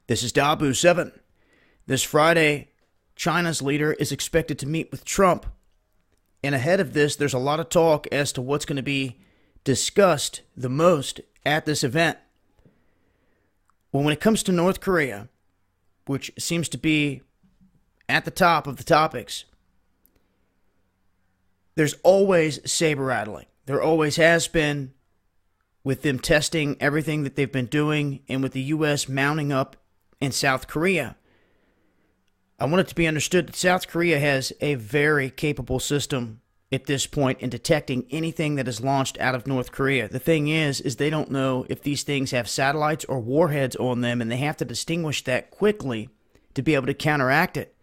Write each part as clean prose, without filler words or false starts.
This is Dabu 7. This Friday, China's leader is expected to meet with Trump. And ahead of this, there's a lot of talk as to what's going to be discussed the most at this event. Well, when it comes to North Korea, which seems to be at the top of the topics, there's always saber rattling. There always has been, with them testing everything that they've been doing and with the U.S. mounting up in South Korea. I want it to be understood that South Korea has a very capable system at this point in detecting anything that is launched out of North Korea. The thing is they don't know if these things have satellites or warheads on them, and they have to distinguish that quickly to be able to counteract it.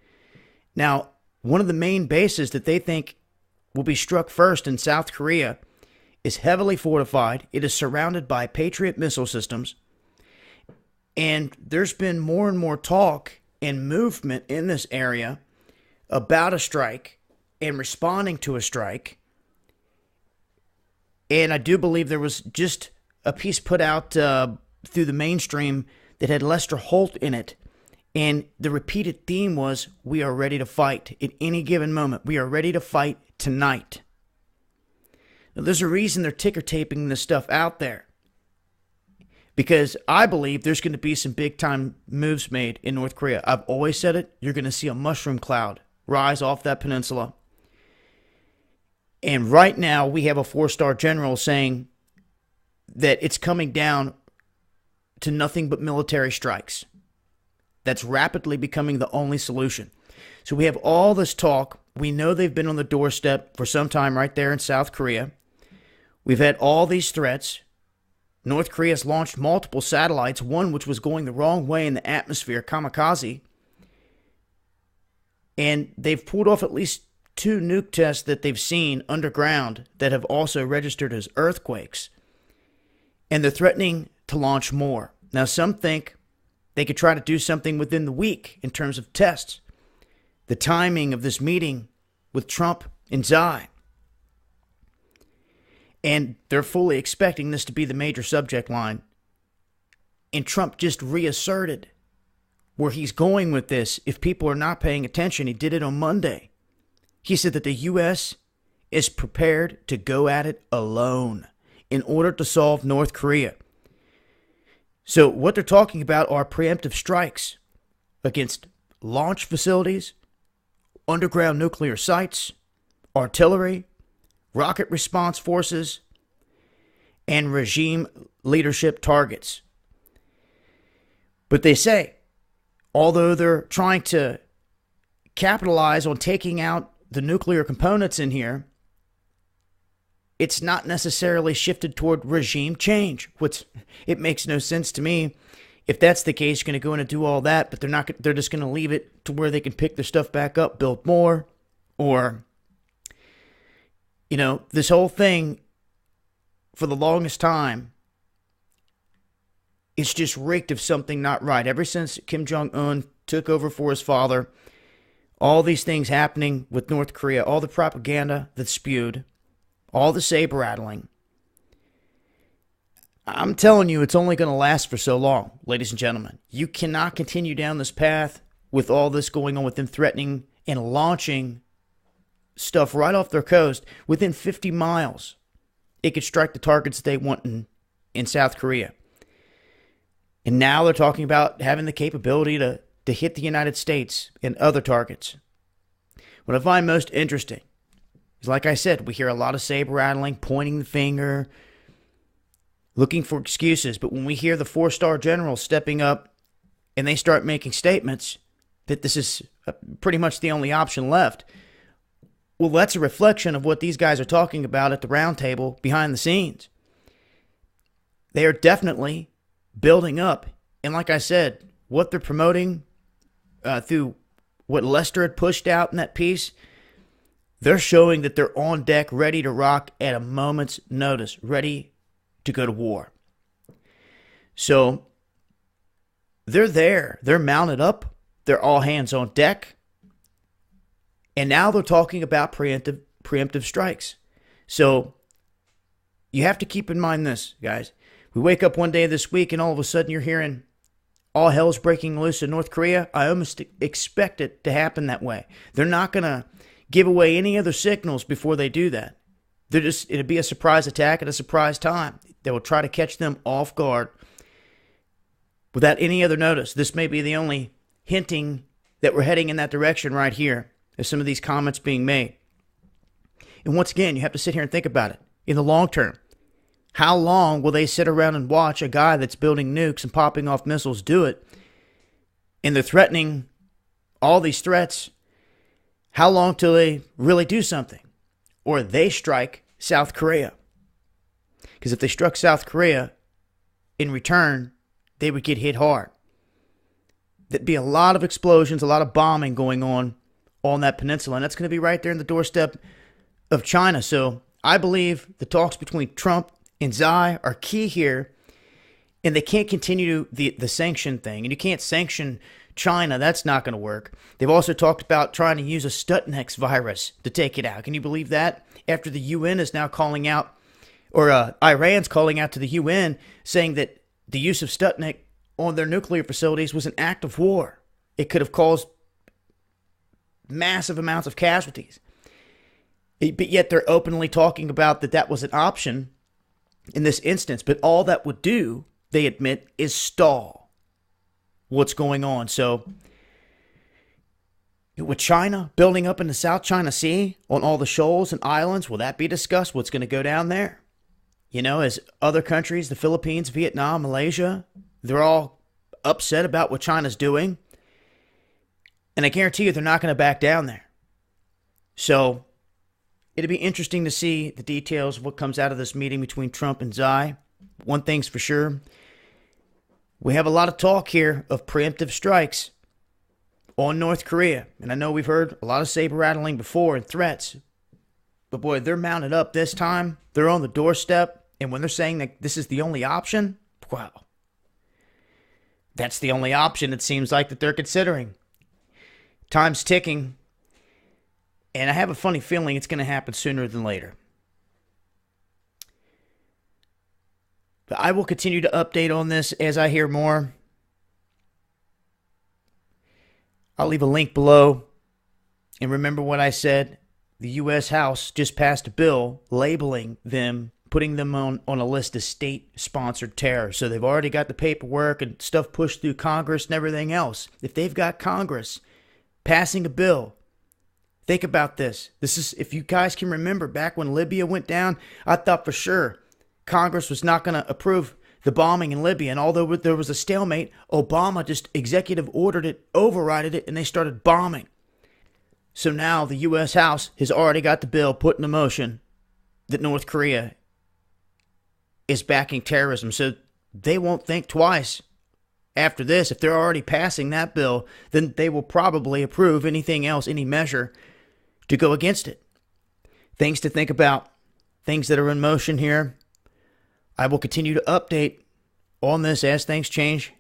Now, one of the main bases that they think will be struck first in South Korea is heavily fortified. It is surrounded by Patriot missile systems. And there's been more and more talk and movement in this area about a strike and responding to a strike. And I do believe there was just a piece put out through the mainstream that had Lester Holt in it. And the repeated theme was, we are ready to fight at any given moment. We are ready to fight tonight. Now, there's a reason they're ticker taping this stuff out there. Because I believe there's going to be some big time moves made in North Korea. I've always said it. You're going to see a mushroom cloud rise off that peninsula. And right now we have a 4-star general saying that it's coming down to nothing but military strikes. That's rapidly becoming the only solution. So we have all this talk. We know they've been on the doorstep for some time right there in South Korea. We've had all these threats. North Korea has launched multiple satellites, one which was going the wrong way in the atmosphere, kamikaze. And they've pulled off at least 2 nuke tests that they've seen underground that have also registered as earthquakes. And they're threatening to launch more. Now, some think they could try to do something within the week in terms of tests. The timing of this meeting with Trump and Xi. And they're fully expecting this to be the major subject line. And Trump just reasserted where he's going with this. If people are not paying attention, he did it on Monday. He said that the U.S. is prepared to go at it alone in order to solve North Korea. So what they're talking about are preemptive strikes against launch facilities, underground nuclear sites, artillery, rocket response forces, and regime leadership targets. But they say, although they're trying to capitalize on taking out the nuclear components in here, it's not necessarily shifted toward regime change. It makes no sense to me. If that's the case, you're going to go in and do all that, but they're just going to leave it to where they can pick their stuff back up, build more, or this whole thing, for the longest time, it's just reeked of something not right. Ever since Kim Jong-un took over for his father, all these things happening with North Korea, all the propaganda that's spewed, all the saber rattling. I'm telling you, it's only going to last for so long, ladies and gentlemen. You cannot continue down this path with all this going on, with them threatening and launching stuff right off their coast. Within 50 miles, it could strike the targets they want in South Korea. And now they're talking about having the capability to hit the United States and other targets. What I find most interesting is, like I said, we hear a lot of saber rattling, pointing the finger, looking for excuses. But when we hear the 4-star general stepping up and they start making statements that this is pretty much the only option left, well, that's a reflection of what these guys are talking about at the round table behind the scenes. They are definitely building up. And like I said, what they're promoting through what Lester had pushed out in that piece, they're showing that they're on deck, ready to rock at a moment's notice, ready to go to war. So they're there. They're mounted up. They're all hands on deck. And now they're talking about preemptive strikes. So you have to keep in mind this, guys. We wake up one day this week and all of a sudden you're hearing all hell's breaking loose in North Korea, I almost expect it to happen that way. They're not going to give away any other signals before they do that. It'll be a surprise attack at a surprise time. They will try to catch them off guard without any other notice. This may be the only hinting that we're heading in that direction right here, as some of these comments being made. And once again, you have to sit here and think about it. In the long term, how long will they sit around and watch a guy that's building nukes and popping off missiles do it? And they're threatening all these threats. How long till they really do something? Or they strike South Korea? Because if they struck South Korea, in return, they would get hit hard. There'd be a lot of explosions, a lot of bombing going on that peninsula. And that's going to be right there in the doorstep of China. So I believe the talks between Trump and Xi are key here. And they can't continue the sanction thing. And you can't sanction China. That's not going to work. They've also talked about trying to use a Sputnik virus to take it out. Can you believe that? After the UN is now calling out, or Iran's calling out to the UN, saying that the use of Sputnik on their nuclear facilities was an act of war. It could have caused massive amounts of casualties. But yet they're openly talking about that was an option in this instance. But all that would do, they admit, is stall what's going on. So with China building up in the South China Sea on all the shoals and islands, will that be discussed? What's going to go down there? As other countries, the Philippines, Vietnam, Malaysia, they're all upset about what China's doing. And I guarantee you they're not going to back down there. So it'll be interesting to see the details of what comes out of this meeting between Trump and Xi. One thing's for sure. We have a lot of talk here of preemptive strikes on North Korea. And I know we've heard a lot of saber rattling before and threats. But boy, they're mounted up this time. They're on the doorstep. And when they're saying that this is the only option, wow. That's the only option it seems like that they're considering. Time's ticking. And I have a funny feeling it's going to happen sooner than later. But I will continue to update on this as I hear more. I'll leave a link below. And remember what I said. The U.S. House just passed a bill labeling them, putting them on a list of state-sponsored terror. So they've already got the paperwork and stuff pushed through Congress and everything else. If they've got Congress passing a bill, think about this. This is, if you guys can remember, back when Libya went down, I thought for sure Congress was not going to approve the bombing in Libya. And although there was a stalemate, Obama just executive ordered it, overrided it, and they started bombing. So now the U.S. House has already got the bill put into motion that North Korea is backing terrorism. So they won't think twice after this. If they're already passing that bill, then they will probably approve anything else, any measure to go against it. Things to think about, things that are in motion here. I will continue to update on this as things change.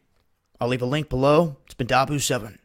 I'll leave a link below. It's been Dabu7.